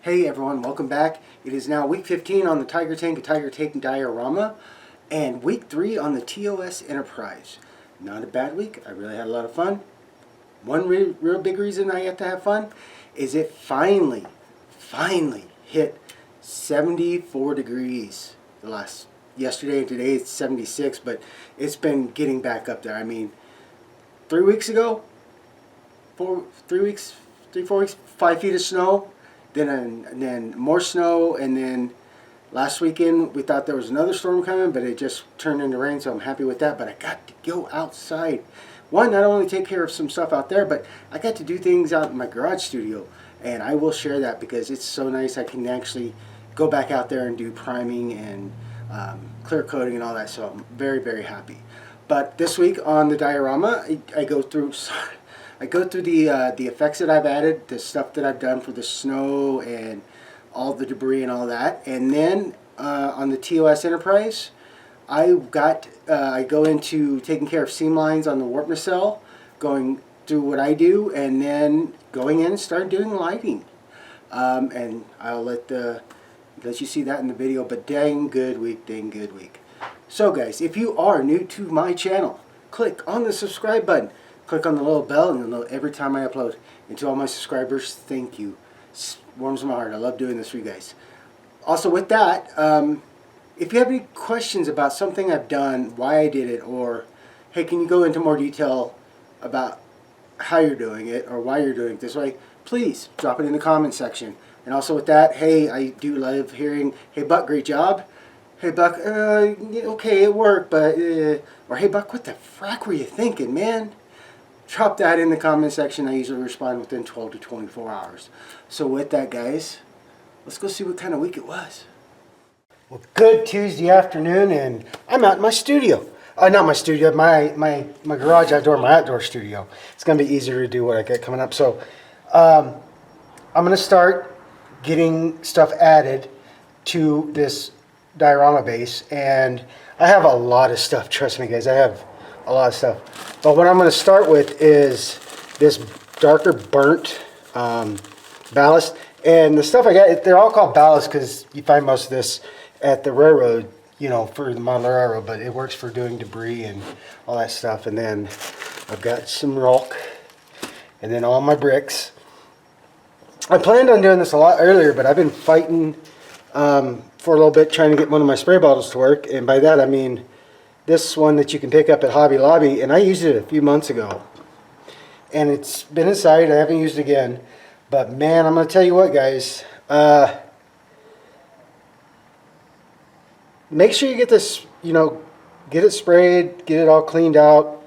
Hey everyone, welcome back. It is now week 15 on the Tiger Tank, a Tiger Tank diorama, and week 3 on the TOS Enterprise. Not a bad week. I really had a lot of fun. One real big reason I have to have fun is it finally hit 74 degrees. Yesterday and today it's 76, but it's been getting back up there. I mean, 3 weeks ago, 4 weeks, 5 feet of snow. Then more snow, and then last weekend we thought there was another storm coming, but it just turned into rain, so I'm happy with that. But I got to go outside. One, not only take care of some stuff out there, but I got to do things out in my garage studio, and I will share that because it's so nice. I can actually go back out there and do priming and clear coating and all that, so I'm very, very happy. But this week on the diorama, I go through the effects that I've added, the stuff that I've done for the snow and all the debris and all that. And then on the TOS Enterprise, I go into taking care of seam lines on the warp nacelle, going through what I do, and then going in and start doing lighting. And I'll let you see that in the video, but dang good week. So guys, if you are new to my channel, click on the subscribe button. Click on the little bell and you'll know every time I upload. And to all my subscribers, thank you. It warms my heart. I love doing this for you guys. Also with that, if you have any questions about something I've done, why I did it, or hey, can you go into more detail about how you're doing it or why you're doing it this way, please drop it in the comment section. And also with that, hey, I do love hearing, hey Buck, great job. Hey Buck, okay, it worked, but, or hey Buck, what the frack were you thinking, man? Drop that in the comment section. I usually respond within 12 to 24 hours. So with that, guys, let's go see what kind of week it was. Well, good Tuesday afternoon, and I'm out in my studio. Not my studio, my garage outdoor, my outdoor studio. It's going to be easier to do what I got coming up. So I'm going to start getting stuff added to this diorama base, and I have a lot of stuff. Trust me, guys, I have a lot of stuff. But what I'm going to start with is this darker burnt ballast. And the stuff I got, they're all called ballast because you find most of this at the railroad, you know, for the model railroad, but it works for doing debris and all that stuff. And then I've got some rock, and then all my bricks. I planned on doing this a lot earlier, but I've been fighting for a little bit trying to get one of my spray bottles to work. And by that I mean this one that you can pick up at Hobby Lobby, and I used it a few months ago. And it's been inside, I haven't used it again. But man, I'm going to tell you what, guys. Make sure you get this, you know, get it sprayed, get it all cleaned out.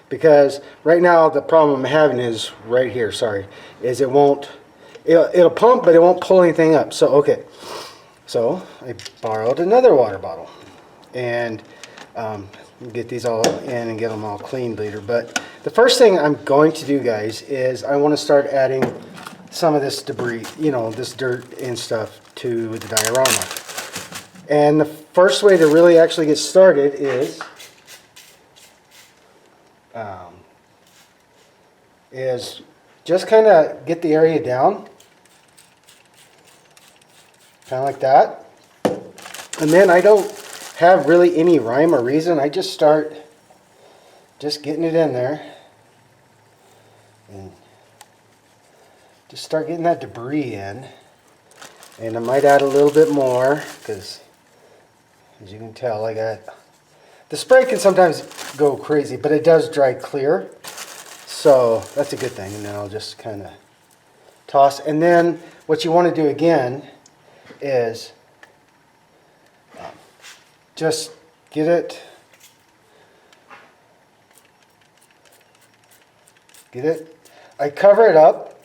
Because right now the problem I'm having is right here, is it'll pump, but it won't pull anything up. So, okay. So, I borrowed another water bottle. And get these all in and get them all cleaned later. But the first thing I'm going to do, guys, is I want to start adding some of this debris, you know, this dirt and stuff to the diorama. And the first way to really actually get started is just kind of get the area down, kind of like that. And then I don't have really any rhyme or reason. I just start getting it in there and just start getting that debris in. And I might add a little bit more because, as you can tell, I got the spray can sometimes go crazy, but it does dry clear, so that's a good thing. And then I'll just kind of toss. And then what you want to do again is just get it, I cover it up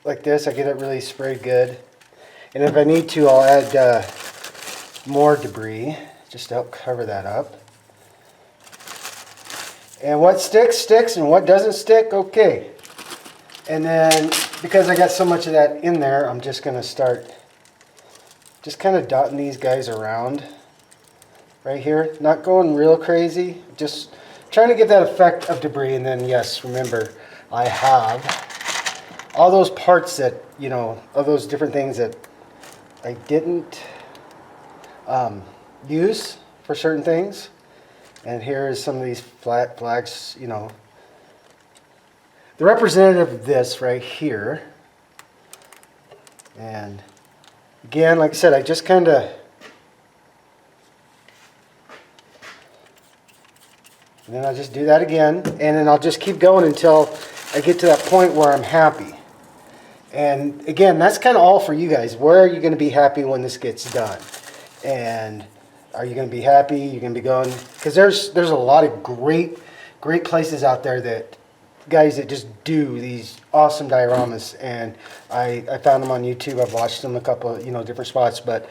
like this. I get it really sprayed good. And if I need to, I'll add more debris just to help cover that up. And what sticks, sticks, and what doesn't stick, okay. And then, because I got so much of that in there, I'm just going to start just kind of dotting these guys around. Right here, not going real crazy, just trying to get that effect of debris. And then yes, remember, I have all those parts that, you know, of those different things that I didn't use for certain things. And here is some of these flat flags, you know. The representative of this right here. And again, like I said, I just kind of, and then I'll just do that again, and then I'll just keep going until I get to that point where I'm happy. And again, that's kind of all for you guys. Where are you going to be happy when this gets done? And are you going to be happy? You're going to be going, because there's a lot of great places out there that guys that just do these awesome dioramas, and I found them on YouTube. I've watched them a couple of, you know, different spots, but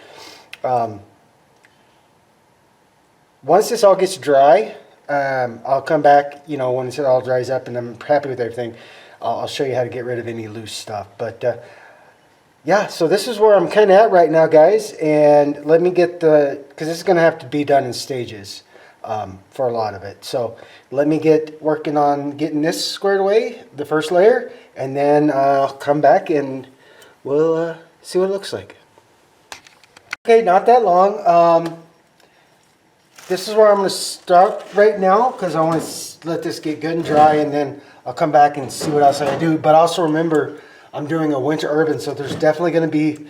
once this all gets dry, I'll come back, you know, when it all dries up and I'm happy with everything. I'll show you how to get rid of any loose stuff. But yeah, so this is where I'm kind of at right now, guys. And let me get because this is going to have to be done in stages for a lot of it. So let me get working on getting this squared away, the first layer, and then I'll come back and we'll see what it looks like. Okay, not that long. This is where I'm going to start right now because I want to let this get good and dry, and then I'll come back and see what else I do. But also remember, I'm doing a winter urban, so there's definitely going to be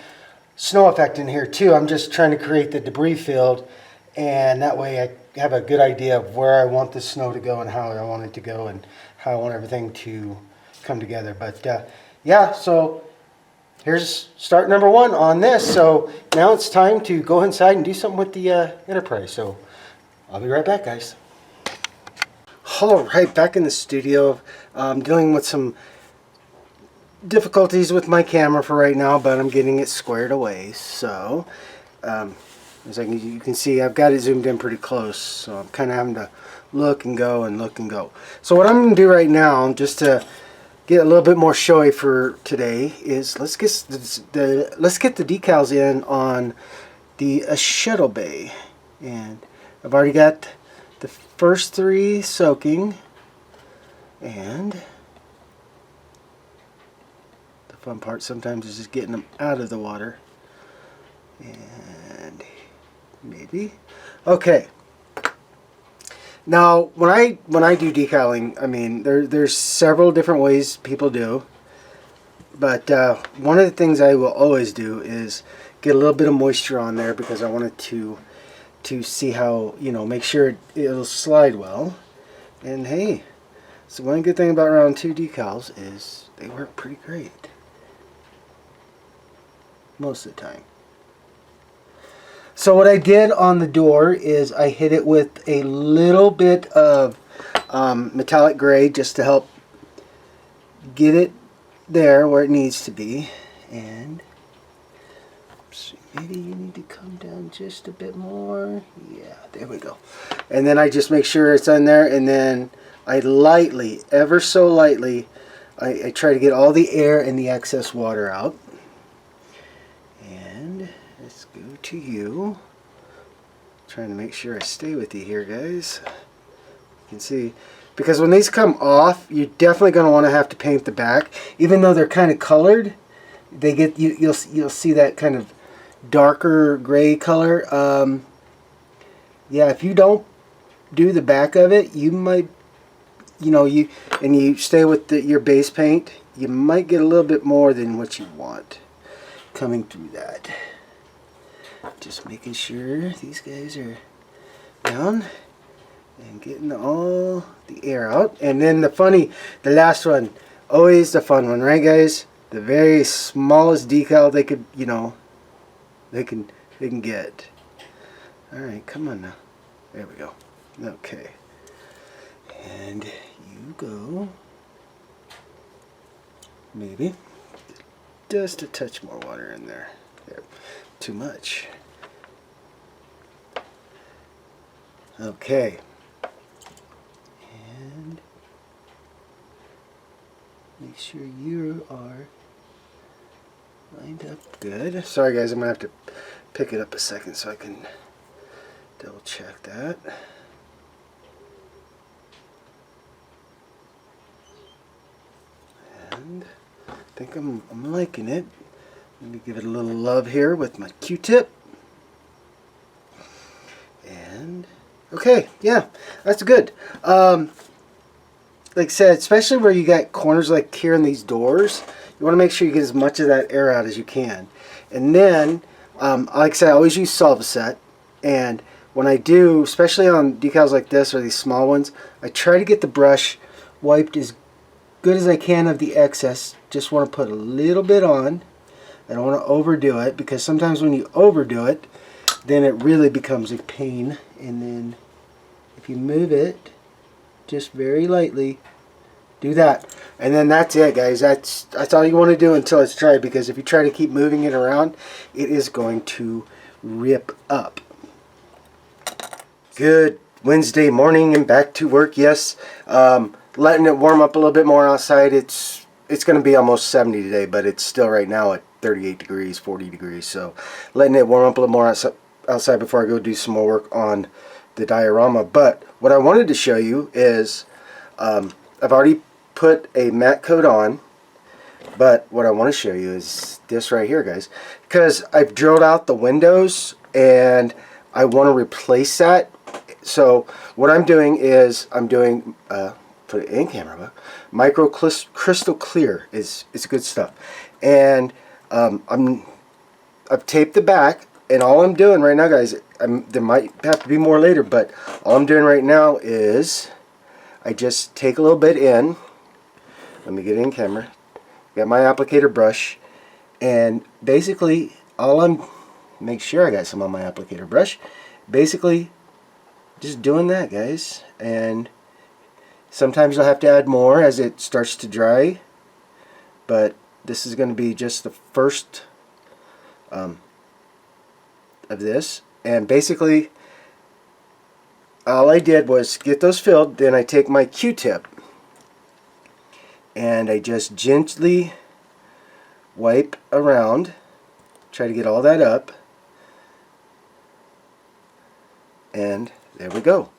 snow effect in here too. I'm just trying to create the debris field, and that way I have a good idea of where I want the snow to go and how I want it to go and how I want everything to come together. But yeah, so here's start number one on this. So now it's time to go inside and do something with the Enterprise. So I'll be right back, guys. All right, back in the studio. I'm dealing with some difficulties with my camera for right now, but I'm getting it squared away. So as you can see, I've got it zoomed in pretty close, so I'm kind of having to look and go and look and go. So what I'm going to do right now, just to get a little bit more showy for today, is let's get the decals in on the shuttle bay. And I've already got the first three soaking, and the fun part sometimes is just getting them out of the water. And maybe okay. Now when I do decaling, I mean there's several different ways people do, but one of the things I will always do is get a little bit of moisture on there because I want it to see how, you know, make sure it'll slide well. And hey, so one good thing about round 2 decals is they work pretty great most of the time. So what I did on the door is I hit it with a little bit of metallic gray just to help get it there where it needs to be. And maybe you need to come down just a bit more. Yeah, there we go. And then I just make sure it's on there, and then I lightly, ever so lightly, I try to get all the air and the excess water out. And let's go to you. Trying to make sure I stay with you here, guys. You can see, because when these come off, you're definitely going to want to have to paint the back. Even though they're kind of colored, they get you'll see that kind of darker gray color. Yeah, if you don't do the back of it, you might, you know, you stay with your base paint, you might get a little bit more than what you want coming through that. Just making sure these guys are down and getting all the air out. And then the last one, always the fun one, right, guys? The very smallest decal they could, you know, they can get. All right, come on now. There we go. Okay. And you go. Maybe just a touch more water in there. There. Too much. Okay. And make sure you are lined up good. Sorry guys, I'm going to have to pick it up a second so I can double check that. And I think I'm liking it. Let me give it a little love here with my Q-tip. And okay, yeah, that's good. Like I said, especially where you got corners like here in these doors, you want to make sure you get as much of that air out as you can. And then, like I said, I always use Solvaset. And when I do, especially on decals like this or these small ones, I try to get the brush wiped as good as I can of the excess. Just want to put a little bit on. I don't want to overdo it, because sometimes when you overdo it, then it really becomes a pain. And then if you move it just very lightly, do that, and then that's it, guys. That's all you want to do until it's dry, because if you try to keep moving it around, it is going to rip up. Good Wednesday morning and back to work. Yes, letting it warm up a little bit more outside. It's going to be almost 70 today, but it's still right now at 38 degrees, 40 degrees. So letting it warm up a little more outside before I go do some more work on the diorama. But what I wanted to show you is I've already put a matte coat on, but what I want to show you is this right here, guys, because I've drilled out the windows and I want to replace that. So what I'm doing is I'm doing put it in camera, micro crystal clear is good stuff, and I've taped the back. And all I'm doing right now, guys, there might have to be more later, but all I'm doing right now is I just take a little bit in. Let me get it in camera. Got my applicator brush, and basically make sure I got some on my applicator brush. Basically, just doing that, guys. And sometimes you'll have to add more as it starts to dry, but this is going to be just the first of this. And basically all I did was get those filled. Then I take my Q-tip and I just gently wipe around, try to get all that up, and there we go.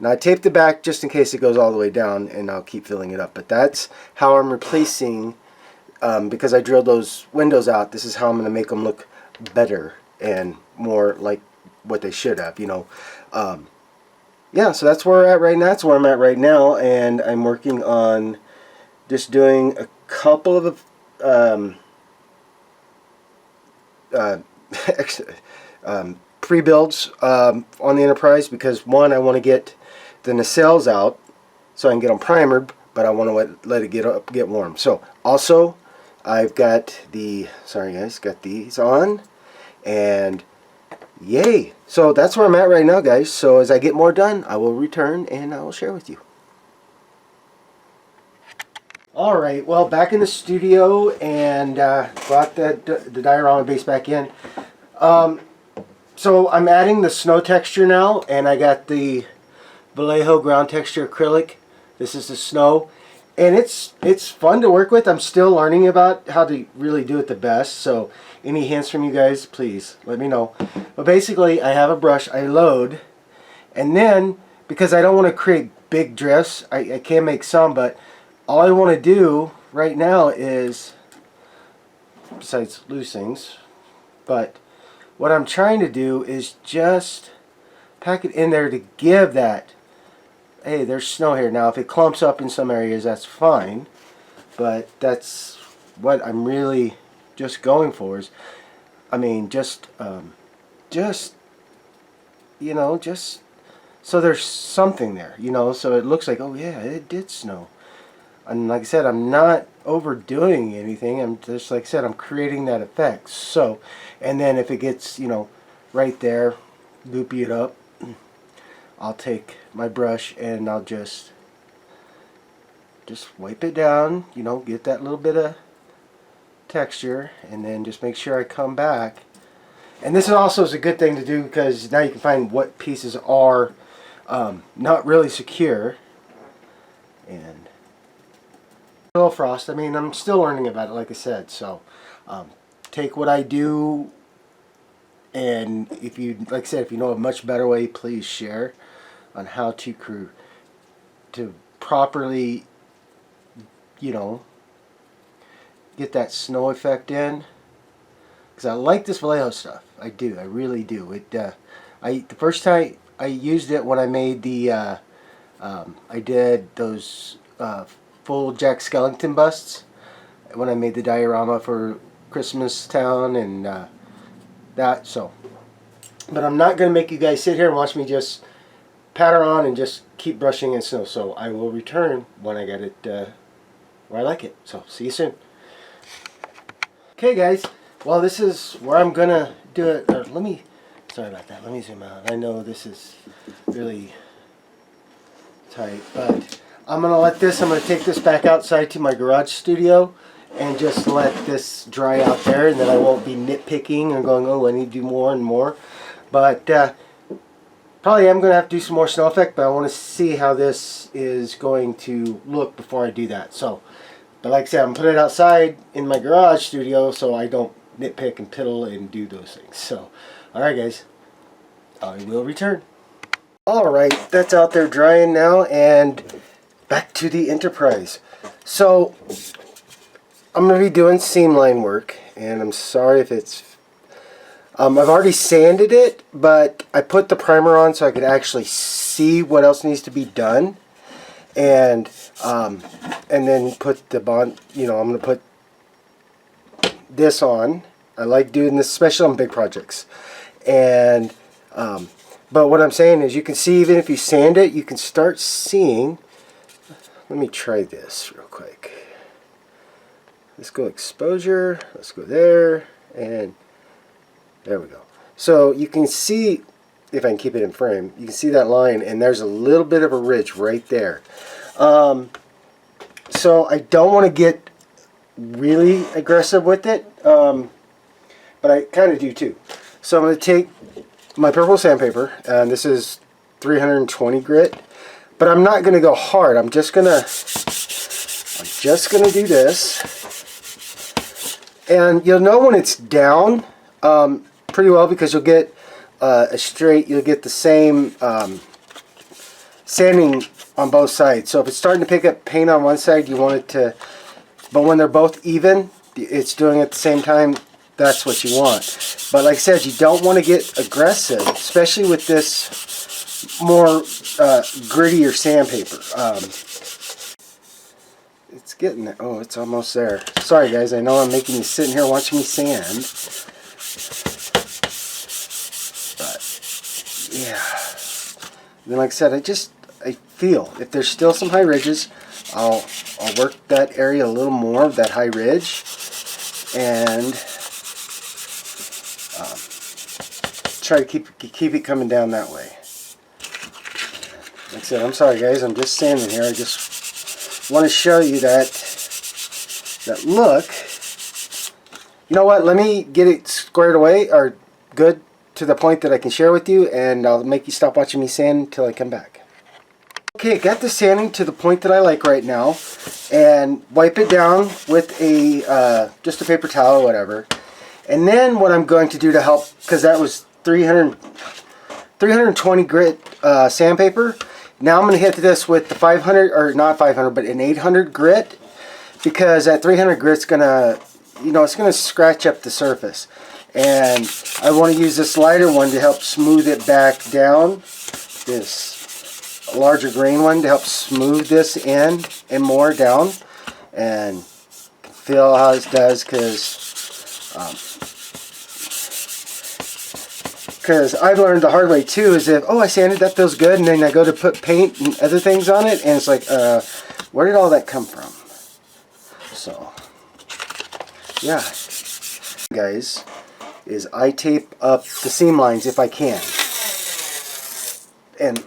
Now I tape the back just in case it goes all the way down, and I'll keep filling it up. But that's how I'm replacing, because I drilled those windows out, this is how I'm going to make them look better and more like what they should have, you know. Yeah, so that's where we're at right now. That's where I'm at right now, and I'm working on just doing a couple of pre-builds on the Enterprise, because one, I want to get the nacelles out so I can get them primered, but I want to let it get warm. So also I've got the, sorry guys, got these on, and yay. So that's where I'm at right now, guys. So as I get more done, I will return and I will share with you. Alright, well, back in the studio, and brought the diorama base back in. So I'm adding the snow texture now, and I got the Vallejo ground texture acrylic. This is the snow, and it's fun to work with. I'm still learning about how to really do it the best, so any hints from you guys, please let me know. But basically, I have a brush I load, and then because I don't want to create big drifts, I can make some, but all I want to do right now is, besides loose things, but what I'm trying to do is just pack it in there to give that, hey, there's snow here. Now if it clumps up in some areas, that's fine, but that's what I'm really just going for, is, I mean, just you know, just so there's something there, you know, so it looks like, oh yeah, it did snow. And like I said, I'm not overdoing anything. I'm just, like I said, I'm creating that effect. So, and then if it gets, you know, right there, loopy it up, I'll take my brush and I'll just wipe it down, you know, get that little bit of texture, and then just make sure I come back. And this also is a good thing to do, because now you can find what pieces are not really secure. And little frost, I mean, I'm still learning about it, like I said, so take what I do, and if you, like I said, if you know a much better way, please share on how to properly, you know, get that snow effect in. Because I like this Vallejo stuff. I do. I really do. The first time I used it when I made the I did those full Jack Skellington busts when I made the diorama for Christmas Town and that. So, but I'm not going to make you guys sit here and watch me just patter on and just keep brushing in snow. So I will return when I get it where I like it. So see you soon. Okay, guys. Well, this is where I'm gonna do it. Sorry about that. Let me zoom out. I know this is really tight, but I'm gonna take this back outside to my garage studio and just let this dry out there, and then I won't be nitpicking and going, oh, I need to do more and more. But probably I'm gonna have to do some more snow effect, but I want to see how this is going to look before I do that. So, but like I said, I'm gonna put it outside in my garage studio so I don't nitpick and piddle and do those things. So, alright guys, I will return. Alright, that's out there drying now, and back to the Enterprise. So, I'm going to be doing seam line work, and I'm sorry if it's... I've already sanded it, but I put the primer on so I could actually see what else needs to be done. And then put the bond, I'm going to put this on. I like doing this, especially on big projects. And but what I'm saying is, you can see even if you sand it, you can start seeing. Let me try this real quick. Let's go exposure. Let's go there, and there we go. So you can see, if I can keep it in frame, you can see that line, and there's a little bit of a ridge right there. So I don't want to get really aggressive with it, but I kind of do too. So I'm going to take my purple sandpaper, and this is 320 grit, but I'm not going to go hard. I'm just going to do this, and you'll know when it's down pretty well, because you'll get you'll get the same sanding on both sides. So if it's starting to pick up paint on one side, you want it to, but when they're both even, it's doing it at the same time, that's what you want. But like I said, you don't want to get aggressive, especially with this more grittier sandpaper. It's getting there. Oh, it's almost there. Sorry guys, I know I'm making you sit in here watching me sand. But yeah. And like I said, I feel if there's still some high ridges, I'll work that area a little more, that high ridge, and try to keep it coming down that way. Like I said, I'm sorry guys, I'm just standing here. I just want to show you that look. You know what? Let me get it squared away, or good to the point that I can share with you, and I'll make you stop watching me sand until I come back. Okay, got the sanding to the point that I like right now, and wipe it down with a just a paper towel or whatever. And then what I'm going to do to help, because that was 320 grit sandpaper. Now I'm going to hit this with the 500, or not 500, but an 800 grit, because that 300 grit's going to, it's going to scratch up the surface. And I want to use this lighter one to help smooth it back down. This larger grain one to help smooth this in and more down. And feel how this does, because I've learned the hard way too, is that, oh, I sanded, that feels good, and then I go to put paint and other things on it, and it's like, where did all that come from? So, yeah, guys, is I tape up the seam lines if I can. And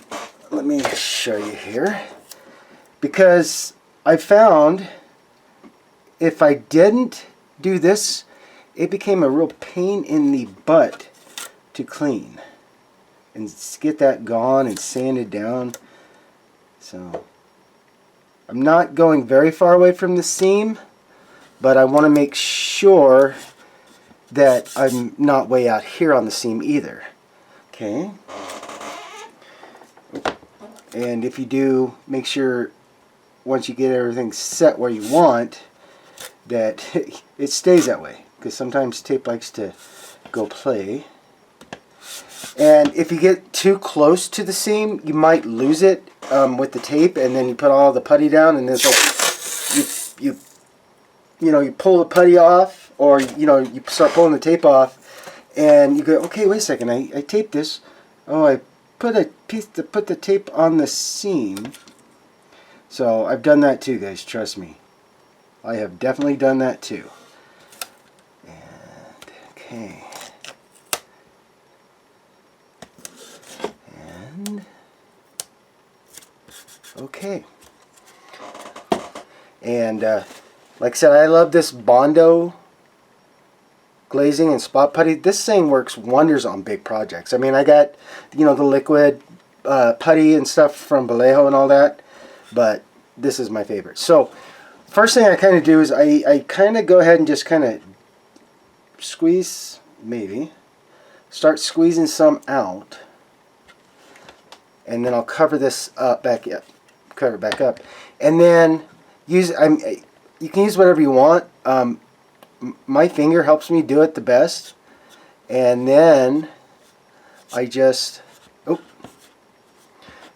let me show you here, because I found if I didn't do this, it became a real pain in the butt to clean and get that gone and sanded down. So I'm not going very far away from the seam, but I want to make sure that I'm not way out here on the seam either. Okay. And if you do, make sure once you get everything set where you want, that it stays that way, because sometimes tape likes to go play. And if you get too close to the seam, you might lose it with the tape, and then you put all the putty down, and then so you pull the putty off, or you start pulling the tape off, and you go, okay, wait a second, I taped this. Oh, I put a piece to put the tape on the seam. So I've done that too, guys. Trust me, I have definitely done that too. And okay. Okay. And like I said, I love this Bondo glazing and spot putty. This thing works wonders on big projects. I mean, I got the liquid putty and stuff from Vallejo and all that, but this is my favorite. So first thing I kind of do is I kind of go ahead and just kind of squeeze, start squeezing some out, and then I'll cover this up cover it back up, and then you can use whatever you want. My finger helps me do it the best, and then I just,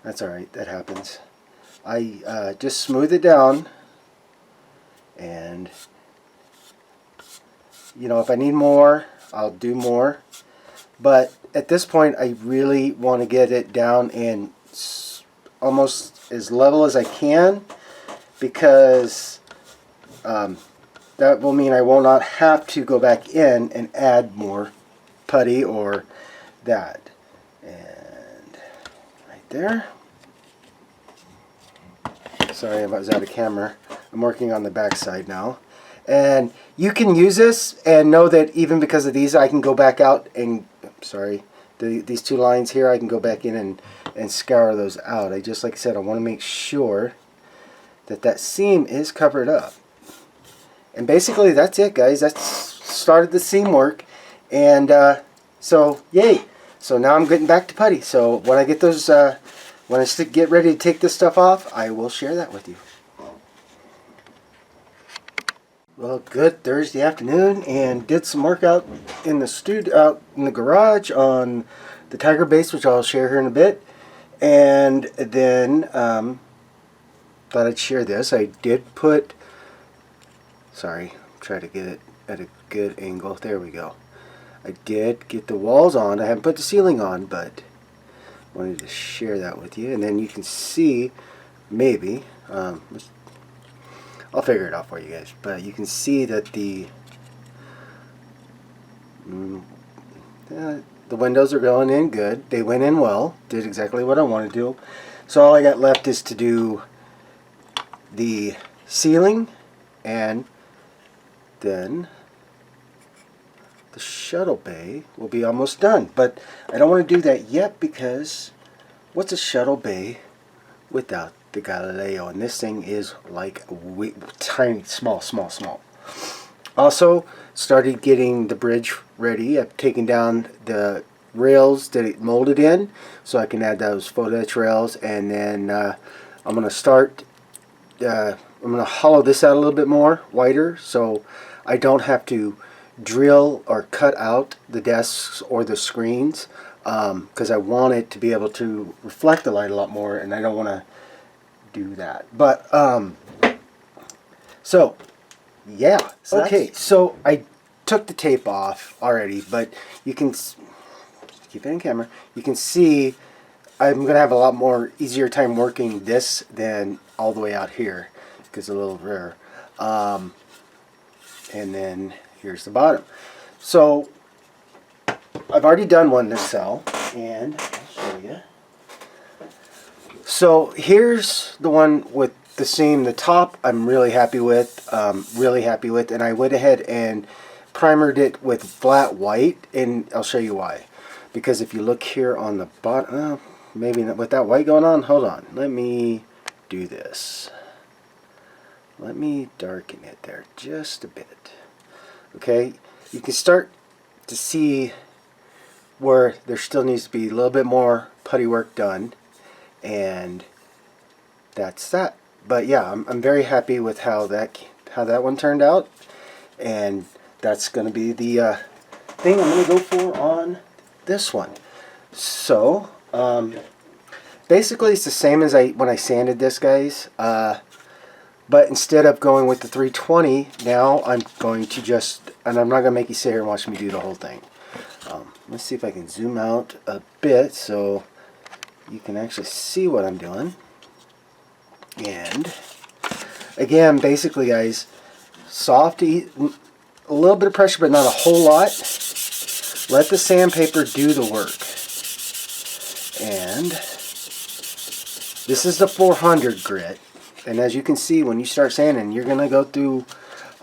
that's alright, that happens. I just smooth it down, and if I need more, I'll do more, but at this point I really want to get it down in almost as level as I can, because that will mean I will not have to go back in and add more putty or that. And right there. Sorry, I was out of camera. I'm working on the back side now. And you can use this and know that even because of these, I can go back out and, these two lines here, I can go back in and scour those out. Like I said, I want to make sure that seam is covered up. And basically that's it, guys. That's started the seam work. And so yay. So now I'm getting back to putty. So when I get those, when I get ready to take this stuff off, I will share that with you. Well, good Thursday afternoon, and did some work out in the studio, out in the garage on the Tiger base, which I'll share here in a bit. And then thought I'd share this. I did put, try to get it at a good angle. There we go. I did get the walls on. I haven't put the ceiling on, but wanted to share that with you. And then you can see, maybe, I'll figure it out for you guys. But you can see that the windows are going in good. They went in well. Did exactly what I wanted to do. So all I got left is to do the ceiling, and then the shuttle bay will be almost done. But I don't want to do that yet, because what's a shuttle bay without the Galileo? And this thing is like tiny, small. Also started getting the bridge ready. I've taken down the rails that it molded in, so I can add those photo etch rails, and then I'm going to start I'm going to hollow this out a little bit more, wider, so I don't have to drill or cut out the desks or the screens, because I want it to be able to reflect the light a lot more, and I don't want to do that. But so yeah, okay, so I took the tape off already, but you can keep it in camera. You can see I'm gonna have a lot more easier time working this than all the way out here, because it's a little rare. And then here's the bottom. So I've already done one this cell, and I'll show you. So here's the one with the seam. The top I'm really happy with, and I went ahead and primered it with flat white, and I'll show you why. Because if you look here on the bottom, maybe not with that white going on, hold on, let me do this. Let me darken it there just a bit. Okay, you can start to see where there still needs to be a little bit more putty work done, and that's that. But yeah, I'm very happy with how that how that one turned out. And that's going to be the thing I'm going to go for on this one. So, basically it's the same as when I sanded this, guys. But instead of going with the 320, now I'm going to just, and I'm not going to make you sit here and watch me do the whole thing. Let's see if I can zoom out a bit so you can actually see what I'm doing. And again, basically, guys, soft, a little bit of pressure, but not a whole lot. Let the sandpaper do the work. And this is the 400 grit. And as you can see, when you start sanding, you're going to go through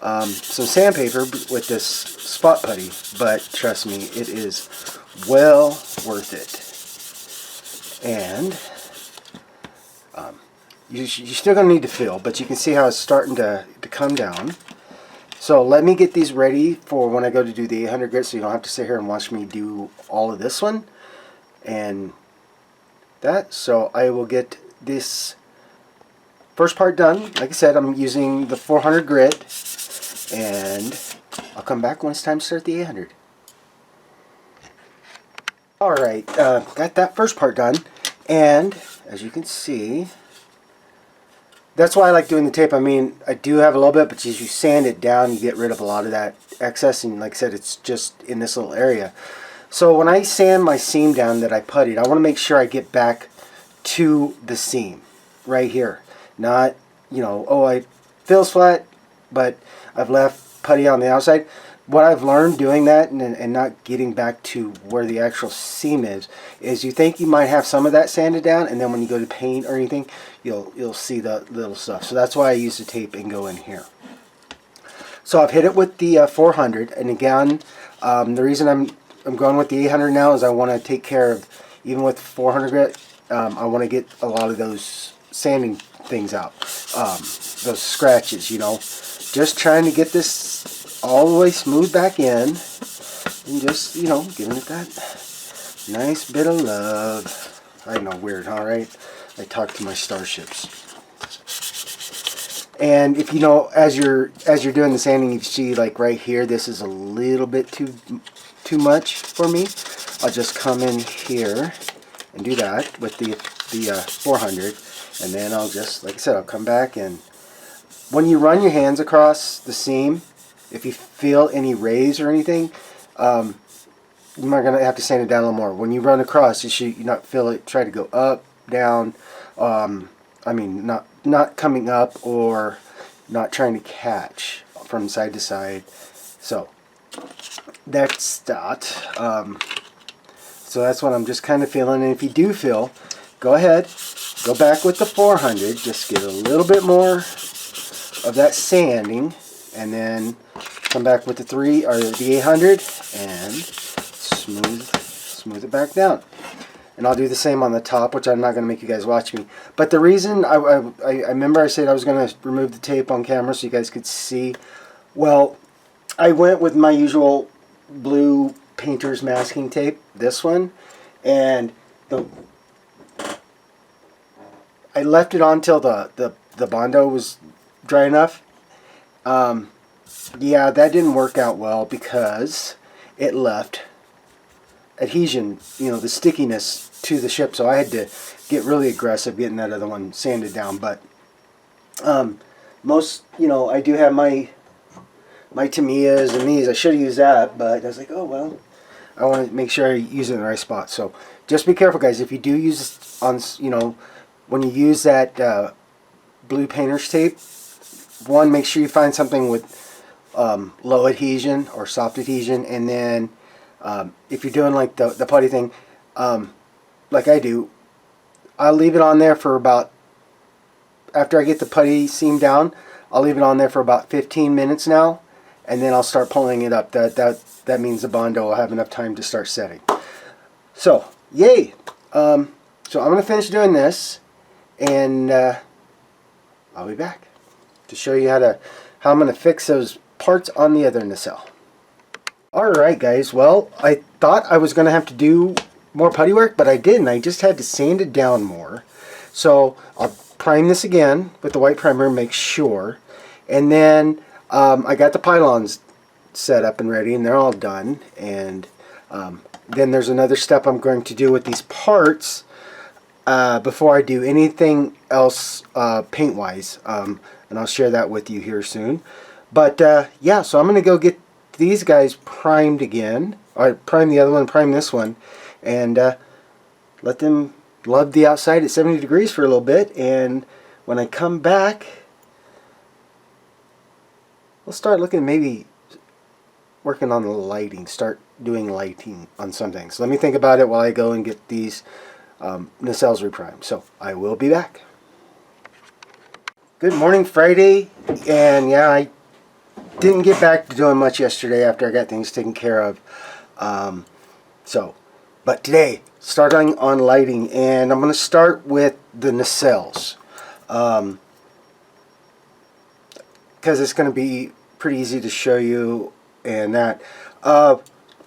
some sandpaper with this spot putty. But trust me, it is well worth it. And you're still going to need to fill, but you can see how it's starting to come down. So let me get these ready for when I go to do the 800 grit, so you don't have to sit here and watch me do all of this one and that. So I will get this first part done. Like I said, I'm using the 400 grit, and I'll come back when it's time to start the 800. Alright, got that first part done, and as you can see, that's why I like doing the tape. I mean, I do have a little bit, but as you sand it down, you get rid of a lot of that excess, and like I said, it's just in this little area. So when I sand my seam down that I puttied, I want to make sure I get back to the seam right here. Not, you know, oh, it feels flat, but I've left putty on the outside. What I've learned doing that and not getting back to where the actual seam is you think you might have some of that sanded down, and then when you go to paint or anything, you'll see the little stuff. So that's why I use the tape and go in here. So I've hit it with the 400, and again, the reason I'm going with the 800 now is I want to take care of, even with 400 grit, I want to get a lot of those sanding things out, those scratches, you know. Just trying to get this all the way smooth back in, and just, you know, giving it that nice bit of love. I know, weird, huh, right? I talk to my starships. And if you know, as you're doing the sanding, you see like right here, this is a little bit too much for me. I'll just come in here and do that with the 400, and then I'll just, like I said, I'll come back, and when you run your hands across the seam, if you feel any raise or anything, you might gonna have to sand it down a little more. When you run across, you should not feel it. Try to go up, down. I mean, not coming up or not trying to catch from side to side. So that's that. So that's what I'm just kind of feeling. And if you do feel, go ahead, go back with the 400. Just get a little bit more of that sanding, and then come back with the 800 and smooth it back down. And I'll do the same on the top, which I'm not going to make you guys watch me. But the reason I remember I said I was going to remove the tape on camera so you guys could see. Well, I went with my usual blue painter's masking tape, this one, and I left it on till the Bondo was dry enough. Yeah, that didn't work out well because it left adhesion, you know, the stickiness to the ship, so I had to get really aggressive getting that other one sanded down. But most, you know, I do have my Tamiya's and these. I should have used that, but I was like, oh well, I want to make sure I use it in the right spot. So just be careful, guys. If you do use on, you know, when you use that blue painter's tape, one, make sure you find something with low adhesion or soft adhesion, and then if you're doing like the putty thing, like I do, I'll leave it on there for about, after I get the putty seam down, I'll leave it on there for about 15 minutes now, and then I'll start pulling it up. That means the Bondo will have enough time to start setting. So yay! So I'm going to finish doing this, and I'll be back to show you how I'm going to fix those parts on the other nacelle. Alright guys, well, I thought I was going to have to do more putty work, but I didn't. I just had to sand it down more. So I'll prime this again with the white primer, make sure, And then I got the pylons set up and ready, and they're all done. And then there's another step I'm going to do with these parts before I do anything else paint-wise. And I'll share that with you here soon. But yeah, so I'm going to go get these guys primed again. Or prime the other one, prime this one. And let them love the outside at 70 degrees for a little bit. And when I come back, we'll start looking, maybe working on the lighting. Start doing lighting on some things. Let me think about it while I go and get these nacelles reprimed. So I will be back. Good morning, Friday. And yeah, I didn't get back to doing much yesterday after I got things taken care of. But today, starting on lighting, and I'm going to start with the nacelles. Because it's going to be pretty easy to show you and that.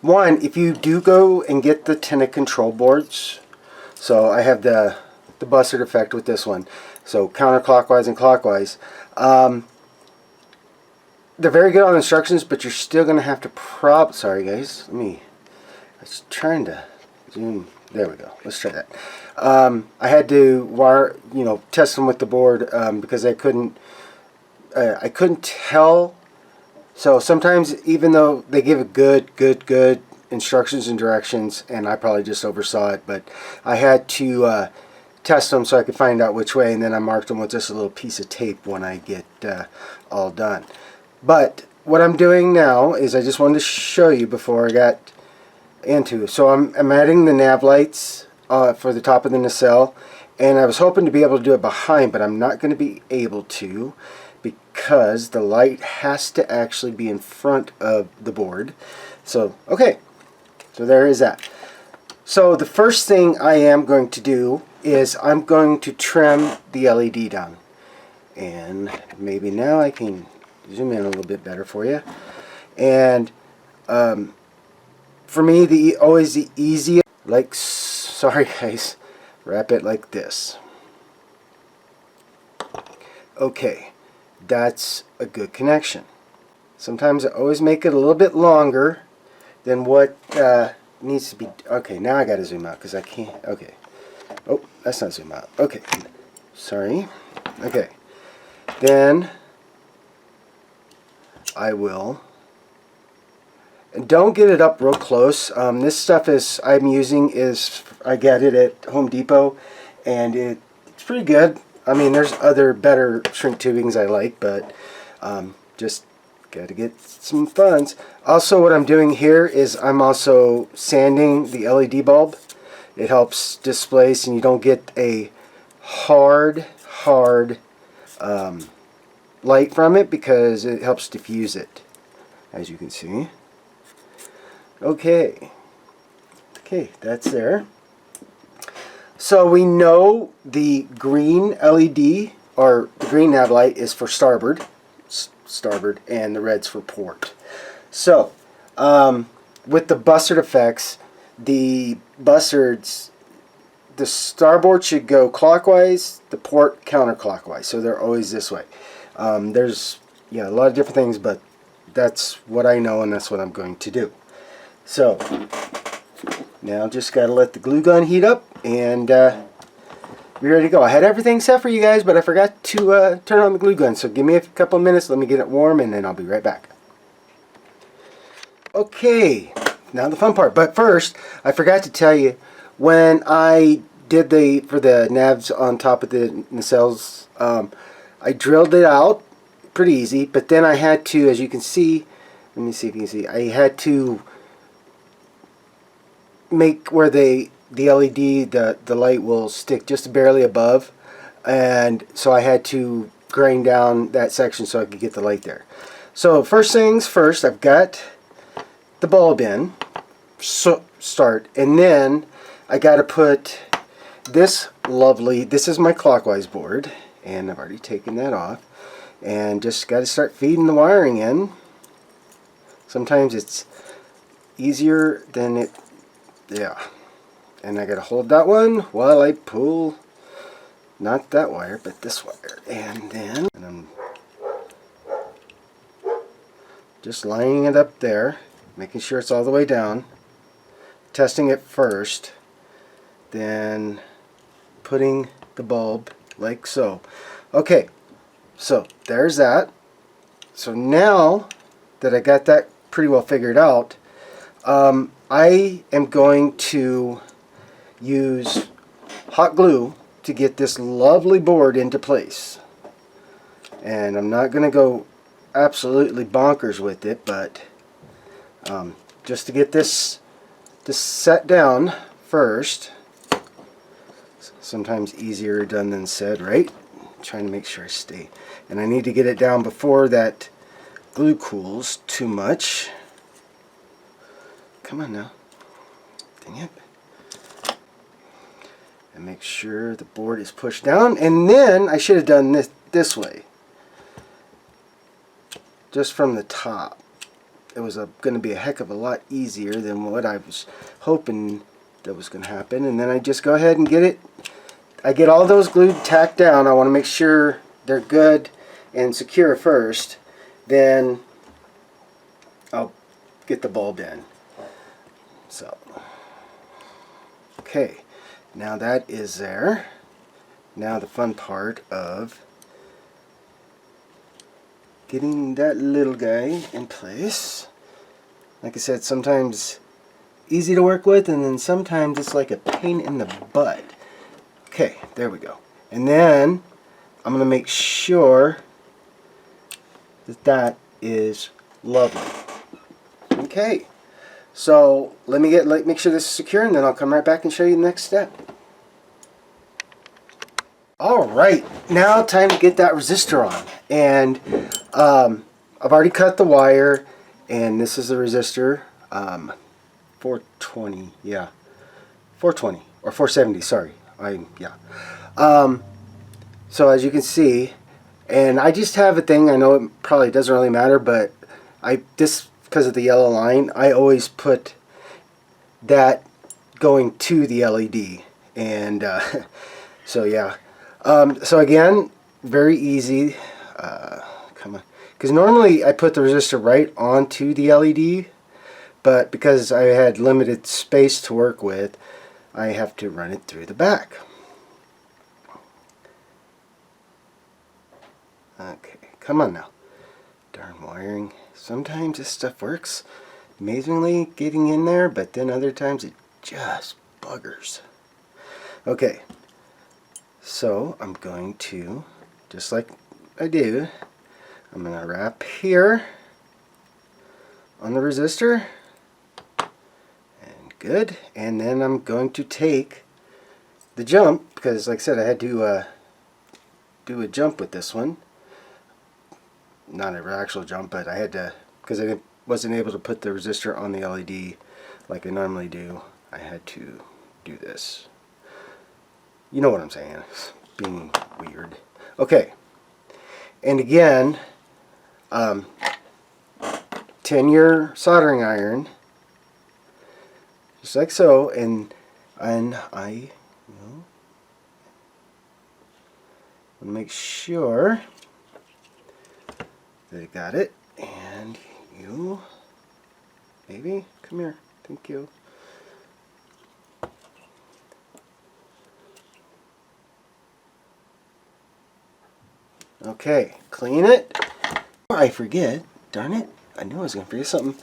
One, if you do go and get the tinted control boards, so I have the busted effect with this one, so counterclockwise and clockwise. They're very good on instructions, but you're still going to have to sorry guys, I was trying to zoom. There we go. Let's try that. I had to wire, test them with the board because I couldn't tell. So sometimes, even though they give a good instructions and directions, and I probably just oversaw it, but I had to test them so I could find out which way, and then I marked them with just a little piece of tape when I get all done. But what I'm doing now is I just wanted to show you before I got into. So I'm adding the nav lights for the top of the nacelle, and I was hoping to be able to do it behind, but I'm not going to be able to because the light has to actually be in front of the board. So okay, so there is that. So the first thing I am going to do is I'm going to trim the LED down, and maybe now I can zoom in a little bit better for you. And for me, always the easiest, sorry guys, wrap it like this. Okay, that's a good connection. Sometimes I always make it a little bit longer than what needs to be. Okay, now I gotta zoom out because I can't. Okay, oh, that's not zoom out. Okay, sorry. Okay, then I will. And don't get it up real close. This stuff I'm using I got it at Home Depot, and it's pretty good. I mean, there's other better shrink tubings I like, but just got to get some funds. Also, what I'm doing here is I'm also sanding the LED bulb. It helps displace, and you don't get a hard light from it because it helps diffuse it, as you can see. Okay, that's there. So we know the green LED, or the green nav light, is for starboard, and the red's for port. So with the busted effects, the starboard should go clockwise, the port counterclockwise, so they're always this way. There's a lot of different things, but that's what I know, and that's what I'm going to do. So now just got to let the glue gun heat up and be ready to go. I had everything set for you guys, but I forgot to turn on the glue gun. So give me a couple of minutes, let me get it warm, and then I'll be right back. Okay, now the fun part. But first, I forgot to tell you, when I did for the navs on top of the nacelles, I drilled it out pretty easy, but then I had to, as you can see, let me see if you can see, I had to make where the LED, the light will stick just barely above, and so I had to grind down that section so I could get the light there. So first things first, I've got the bulb in, and then I got to put this is my clockwise board, and I've already taken that off, and just got to start feeding the wiring in. Sometimes it's easier than it. Yeah, and I gotta hold that one while I pull, not that wire, but this wire, and then just lining it up there, making sure it's all the way down, testing it first, then putting the bulb like so. Okay, so there's that. So now that I got that pretty well figured out, I am going to use hot glue to get this lovely board into place. And I'm not going to go absolutely bonkers with it, but just to get this set down first. Sometimes easier done than said, right? Trying to make sure I stay. And I need to get it down before that glue cools too much. Come on now. Dang it. And make sure the board is pushed down. And then I should have done this way. Just from the top. It was going to be a heck of a lot easier than what I was hoping that was going to happen. And then I just go ahead and get it. I get all those glued tacked down. I want to make sure they're good and secure first. Then I'll get the bulb in. So, okay. Now that is there. Now the fun part of getting that little guy in place. Like I said, sometimes easy to work with, and then sometimes it's like a pain in the butt. Okay, there we go. And then I'm going to make sure that that is lovely. Okay, so let me make sure this is secure, and then I'll come right back and show you the next step. Alright, now time to get that resistor on. And I've already cut the wire, and this is the resistor. 420, yeah. 420, or 470, sorry. So as you can see, and I just have a thing, I know it probably doesn't really matter, but because of the yellow line, I always put that going to the LED. And so yeah. So again, very easy. Come on. Because normally I put the resistor right onto the LED, but because I had limited space to work with, I have to run it through the back. Okay, come on now. Darn wiring. Sometimes this stuff works amazingly getting in there, but then other times it just buggers. Okay, so I'm going to, just like I do, I'm going to wrap here on the resistor. Good, and then I'm going to take the jump, because like I said, I had to do a jump with this one. Not an actual jump, but I had to, because I wasn't able to put the resistor on the LED like I normally do. I had to do this. You know what I'm saying. It's being weird. Okay, and again, 10-year soldering iron. Just like so, and I will make sure that I got it, and you, baby, come here, thank you. Okay, clean it. I forget, darn it, I knew I was going to forget something.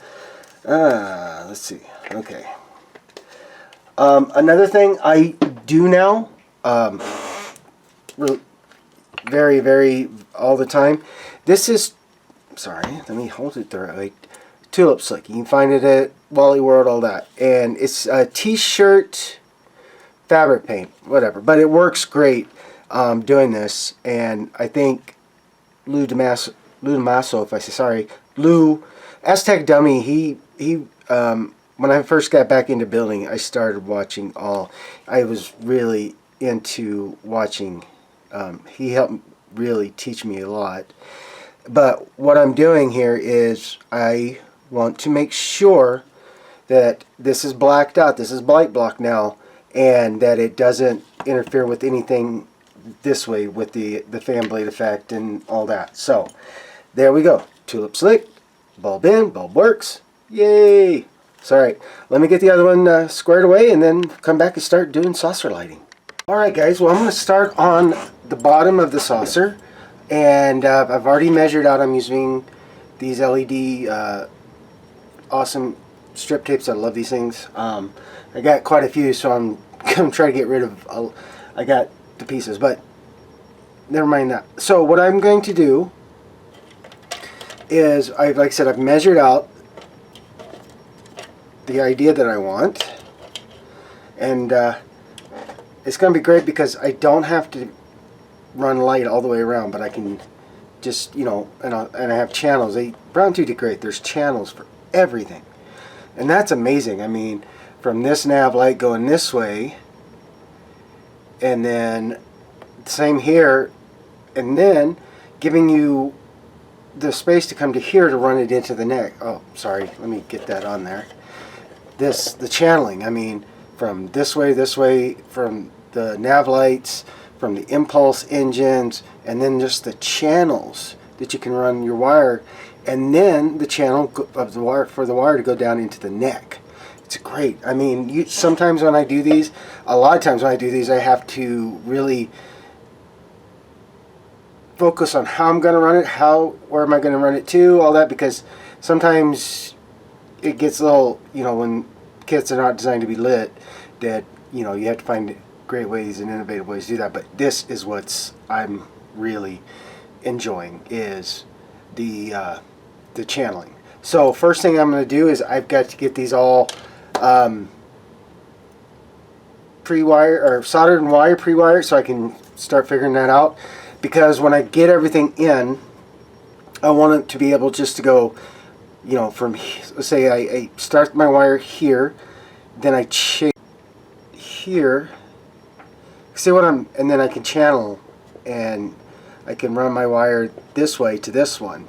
Let's see, okay. Another thing I do now, very, very all the time, this is, sorry, let me hold it there, like, tulip slick. You can find it at Wally World, all that. And it's a t-shirt fabric paint, whatever. But it works great doing this. And I think Lou Damaso, if I say sorry, Lou, Aztec Dummy, he when I first got back into building, I started watching I was really into watching. He helped really teach me a lot. But what I'm doing here is I want to make sure that this is blacked out. This is light block now, and that it doesn't interfere with anything this way with the fan blade effect and all that. So there we go. Tulip slick. Bulb in, bulb works. Yay! So, alright, let me get the other one squared away and then come back and start doing saucer lighting. Alright guys, well I'm going to start on the bottom of the saucer. And I've already measured out. I'm using these LED awesome strip tapes. I love these things. I got quite a few, so I'm going to try to get rid of, I got the pieces, but never mind that. So what I'm going to do is, like I said, I've measured out the idea that I want, and it's going to be great because I don't have to run light all the way around, but I can just, you know, and I have channels. Brown 2 did great. There's channels for everything, and that's amazing. I mean, from this nav light going this way, and then same here, and then giving you the space to come to here to run it into the neck. Oh, sorry, let me get that on there. The channeling, I mean, from this way, from the nav lights, from the impulse engines, and then just the channels that you can run your wire, and then the channel of the wire for the wire to go down into the neck. It's great. I mean, sometimes when I do these, a lot of times when I do these, I have to really focus on how I'm going to run it, where am I going to run it to, all that, because sometimes it gets a little, you know, when kits are not designed to be lit, that, you know, you have to find great ways and innovative ways to do that. But this is what's I'm really enjoying, is the channeling. So first thing I'm going to do is I've got to get these all pre-wire or soldered and wire pre-wired, so I can start figuring that out. Because when I get everything in, I want it to be able just to go, you know, from, let's say I start my wire here, then I change here. See what and then I can channel, and I can run my wire this way to this one.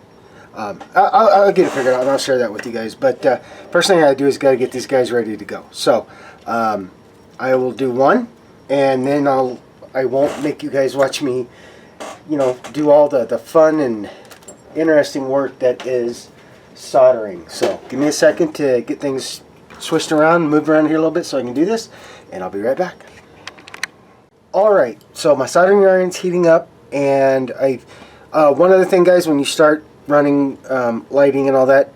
I'll get it figured out and I'll share that with you guys. But first thing I do is got to get these guys ready to go. So I will do one, and then I won't make you guys watch me, you know, do all the fun and interesting work that is soldering. So give me a second to get things switched around, moved around here a little bit so I can do this, and I'll be right back. Alright, so my soldering iron's heating up, and one other thing guys, when you start running lighting and all that,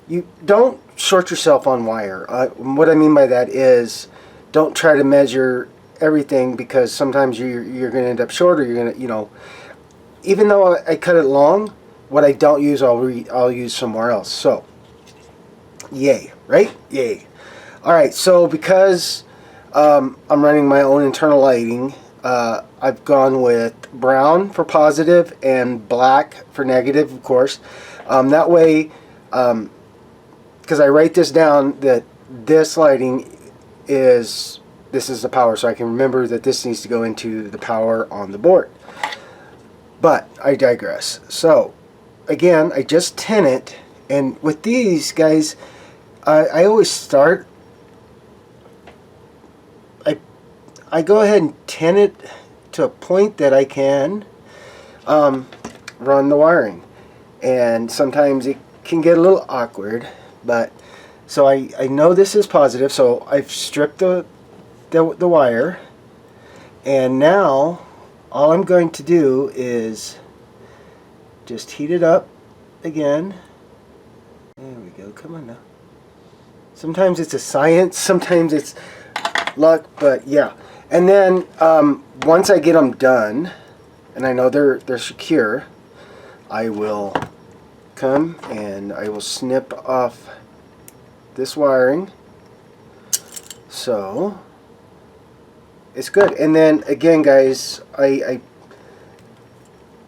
you don't short yourself on wire. What I mean by that is, don't try to measure everything, because sometimes you're going to end up short, or you're going to, you know, even though I cut it long, what I don't use I'll use somewhere else. So yay, right? Yay. Alright, so because I'm running my own internal lighting, I've gone with brown for positive and black for negative, of course. That way, because I write this down, that this lighting is, this is the power, so I can remember that this needs to go into the power on the board. But I digress. So again, I just tin it, and with these guys, I always start, I go ahead and tin it to a point that I can run the wiring. And sometimes it can get a little awkward, but so I know this is positive, so I've stripped the wire, and now all I'm going to do is just heat it up again. There we go, come on now. Sometimes it's a science, sometimes it's luck, but yeah. And then once I get them done, and I know they're secure, I will come and I will snip off this wiring. So it's good. And then again guys, I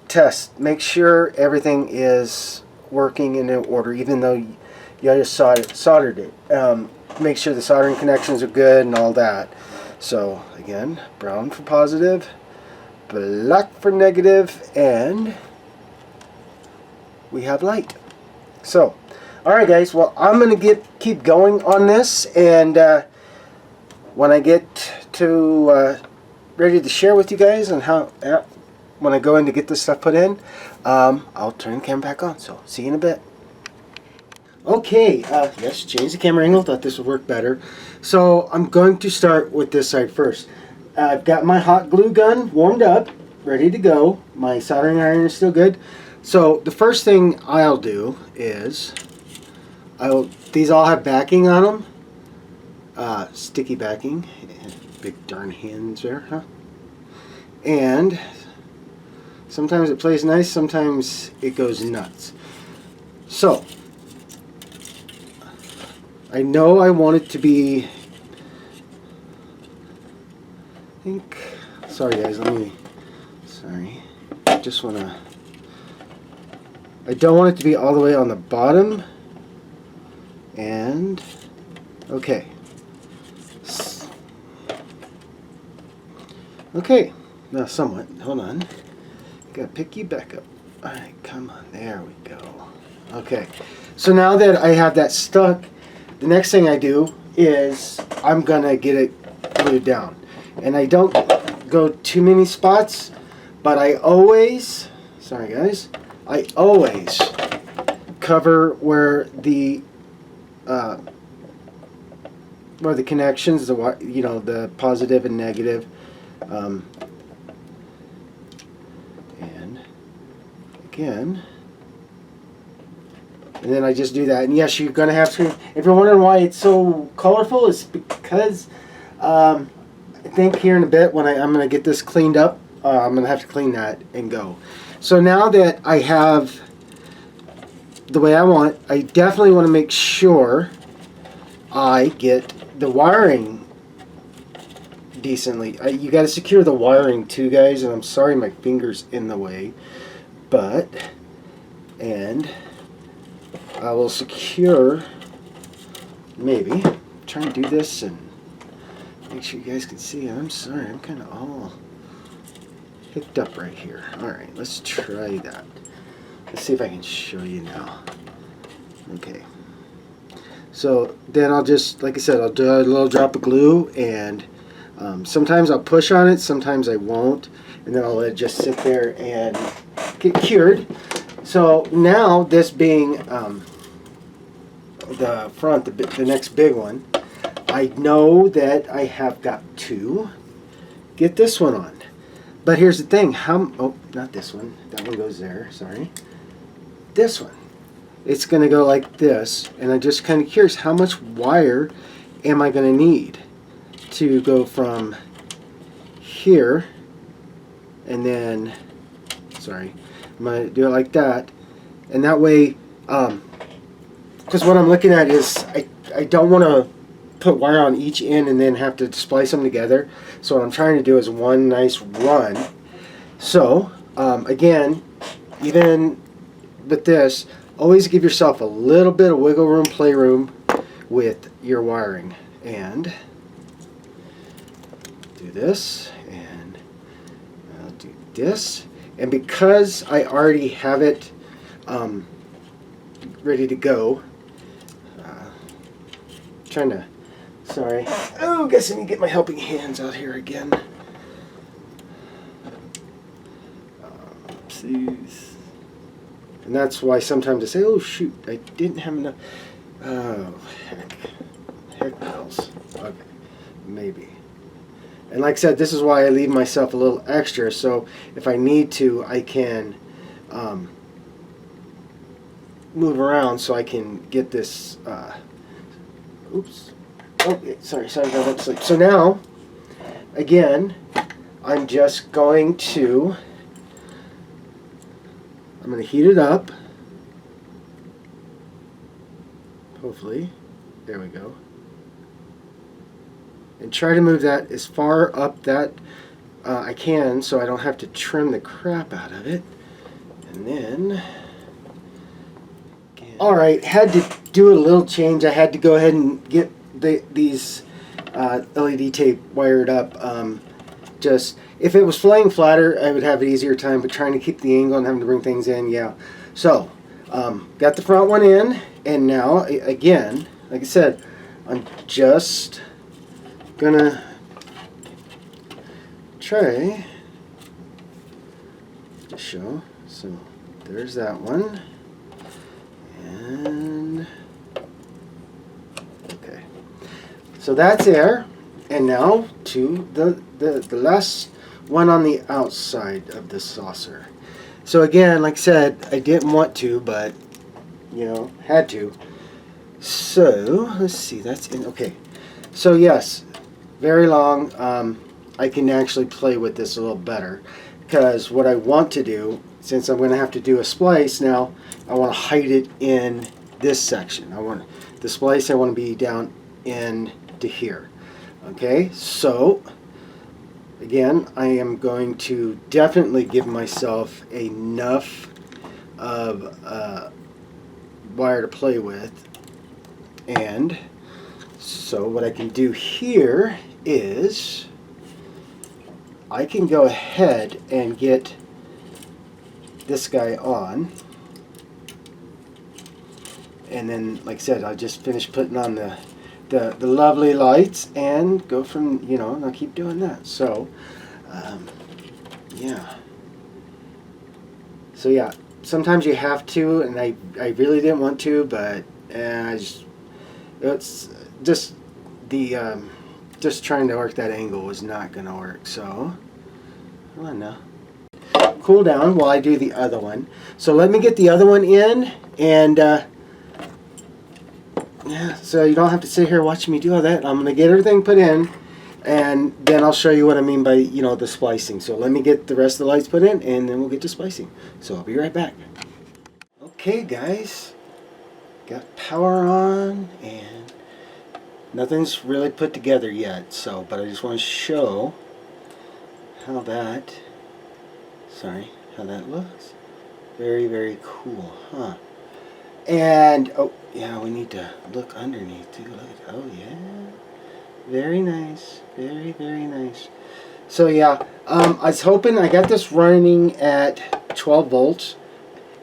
test, make sure everything is working in order, even though you just soldered it. Make sure the soldering connections are good and all that. So again, brown for positive, black for negative, and we have light. So alright guys, well I'm gonna keep going on this, and when I get to ready to share with you guys and how when I go in to get this stuff put in, I'll turn the camera back on. So see you in a bit. Okay, yes, changed the camera angle. Thought this would work better. So I'm going to start with this side first. I've got my hot glue gun warmed up, ready to go. My soldering iron is still good. So the first thing I'll do is, these all have backing on them. Sticky backing. Big darn hands there, huh? And sometimes it plays nice, sometimes it goes nuts. So I know I want it to be, sorry guys, sorry. Just want to, I don't want it to be all the way on the bottom. And, okay. Okay, now somewhat, hold on. Gotta pick you back up. Alright, come on, there we go. Okay, so now that I have that stuck, the next thing I do is I'm gonna get it glued down. And I don't go too many spots, but I always, sorry guys, I always cover where the connections, the positive and negative, and again, and then I just do that. And yes, you're gonna have to. If you're wondering why it's so colorful, it's because I think here in a bit when I'm gonna get this cleaned up, I'm gonna have to clean that and go. So now that I have the way I want it, I definitely want to make sure I get the wiring decently. You got to secure the wiring too, guys, and I'm sorry my finger's in the way, and I will secure, maybe try and do this and make sure you guys can see it. I'm sorry, I'm kind of all hicked up right here. Alright, let's try that. Let's see if I can show you now. Okay. So then I'll just, like I said, I'll do a little drop of glue, and sometimes I'll push on it, sometimes I won't, and then I'll let it just sit there and get cured. So now, this being the front, the next big one, I know that I have got to get this one on. But here's the thing, oh, not this one, that one goes there, sorry. This one, it's going to go like this, and I'm just kind of curious, how much wire am I going to need to go from here, and then, sorry, I'm going to do it like that, and that way, because what I'm looking at is, I don't want to put wire on each end and then have to splice them together. So what I'm trying to do is one nice run. So again, even with this, always give yourself a little bit of wiggle room, play room with your wiring. And do this, and I'll do this. And because I already have it ready to go, trying to, sorry, oh, guess I need to get my helping hands out here again. Oopsies. And that's why sometimes I say, oh shoot, I didn't have enough. Oh, heck knows. Okay, maybe. And like I said, this is why I leave myself a little extra, so if I need to, I can move around so I can get this, oops. Oh, sorry, got up sleep. So now, again, I'm just going to, I'm going to heat it up. Hopefully. There we go. And try to move that as far up that I can so I don't have to trim the crap out of it. And then, alright, had to do a little change. I had to go ahead and get these LED tape wired up. Just, if it was flying flatter, I would have an easier time, but trying to keep the angle and having to bring things in, yeah. So, got the front one in, and now, again, like I said, I'm just gonna try to show. So there's that one. And okay. So that's there. And now to the last one on the outside of the saucer. So again, like I said, I didn't want to, but you know, had to. So let's see, that's in. Okay, so yes, very long. I can actually play with this a little better, because what I want to do, since I'm going to have to do a splice now, I want to hide it in this section. I want the splice, I want to be down into here. Okay, so again, I am going to definitely give myself enough of wire to play with. And so what I can do here is I can go ahead and get this guy on, and then like I said, I'll just finish putting on the lovely lights and go from, you know, and I'll keep doing that. So yeah, so yeah, sometimes you have to, and I really didn't want to, but it's just the just trying to work that angle was not gonna work. So come on now, cool down while I do the other one. So let me get the other one in, and yeah, so you don't have to sit here watching me do all that. I'm gonna get everything put in, and then I'll show you what I mean by, you know, the splicing. So let me get the rest of the lights put in, and then we'll get to splicing. So I'll be right back. Okay guys, got power on, and nothing's really put together yet, so, but I just want to show how that, how that looks. Very, very cool, huh? And, oh, yeah, we need to look underneath too. Look at, oh, yeah. Very nice. Very, very nice. So, yeah, I was hoping, I got this running at 12 volts,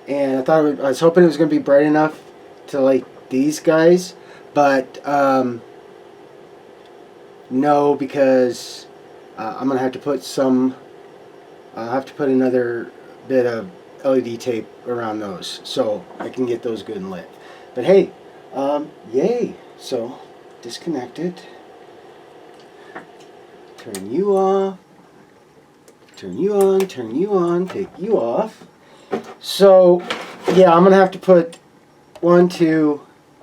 and I was hoping it was going to be bright enough to like these guys, but no, because I'm gonna have to put I'll have to put another bit of LED tape around those so I can get those good and lit. But hey, yay! So disconnect it, turn you off, turn you on, turn you on, take you off. So yeah, I'm gonna have to put 1, 2,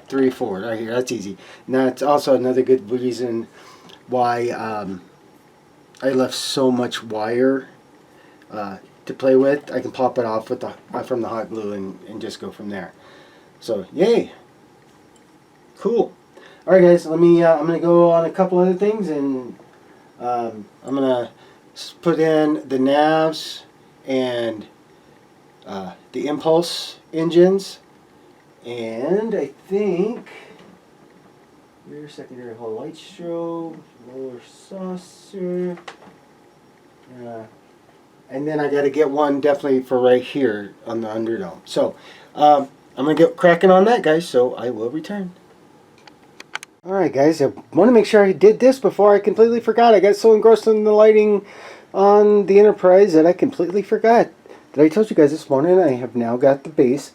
3, 4 right here. That's easy. And that's also another good reason why I left so much wire to play with. I can pop it off with from the hot glue and just go from there. So yay, cool. All right, guys. Let me. I'm gonna go on a couple other things, and I'm gonna put in the navs and the impulse engines. And I think rear secondary hull light strobe, lower saucer, and then I got to get one definitely for right here on the underdome. So I'm gonna get cracking on that, guys. So I will return. All right, guys. I want to make sure I did this before I completely forgot. I got so engrossed in the lighting on the Enterprise that I completely forgot. Did I told you guys this morning I have now got the base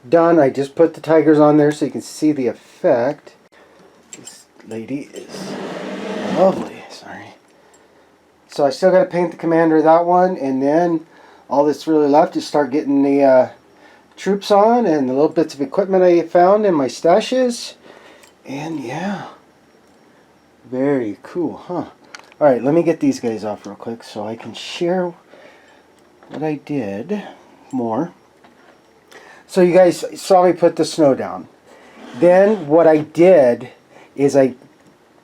done. I just put the tigers on there so you can see the effect. This lady is lovely. Sorry. So I still got to paint the commander of that one, and then all that's really left is start getting the troops on and the little bits of equipment I found in my stashes. And yeah, very cool, huh? All right, let me get these guys off real quick so I can share what I did more. So you guys saw me put the snow down. Then what I did is I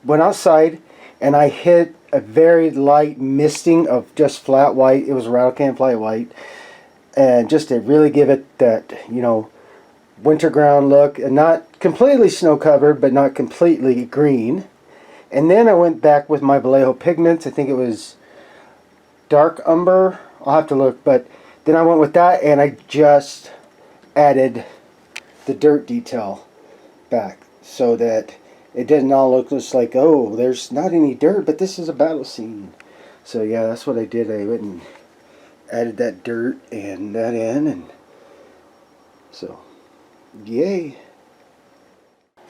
went outside and I hit a very light misting of just flat white. It was rattle can flat white. And just to really give it that, you know, winter ground look. And not completely snow covered, but not completely green. And then I went back with my Vallejo pigments. I think it was dark umber. I'll have to look. But then I went with that and I just added the dirt detail back so that it didn't all look just like, oh, there's not any dirt, but this is a battle scene. So yeah, that's what I did. I went and added that dirt and that in, and so yay.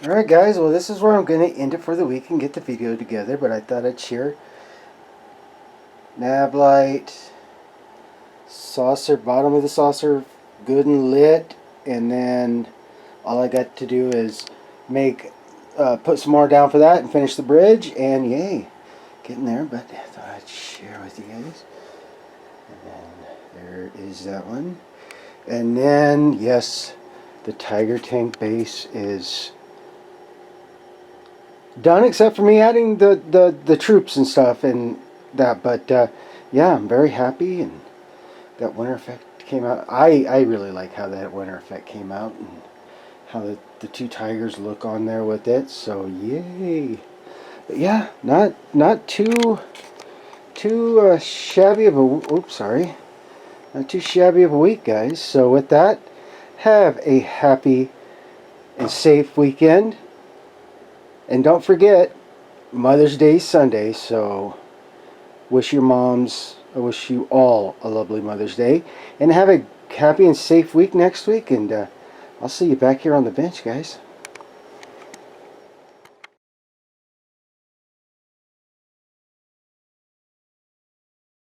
Alright guys, well this is where I'm going to end it for the week and get the video together, but I thought I'd share nav light, saucer, bottom of the saucer good and lit, and then all I got to do is make put some more down for that and finish the bridge, and yay, getting there. But I thought I'd share with you guys. And then there is that one, and then yes, the Tiger tank base is done, except for me adding the troops and stuff and that. But yeah, I'm very happy, and that winter effect came out. I really like how that winter effect came out, and how the two tigers look on there with it. So yay. But yeah, not too shabby of a not too shabby of a week, guys. So with that, have a happy and safe weekend. And don't forget, Mother's Day is Sunday, so I wish you all a lovely Mother's Day. And have a happy and safe week next week. And I'll see you back here on the bench, guys.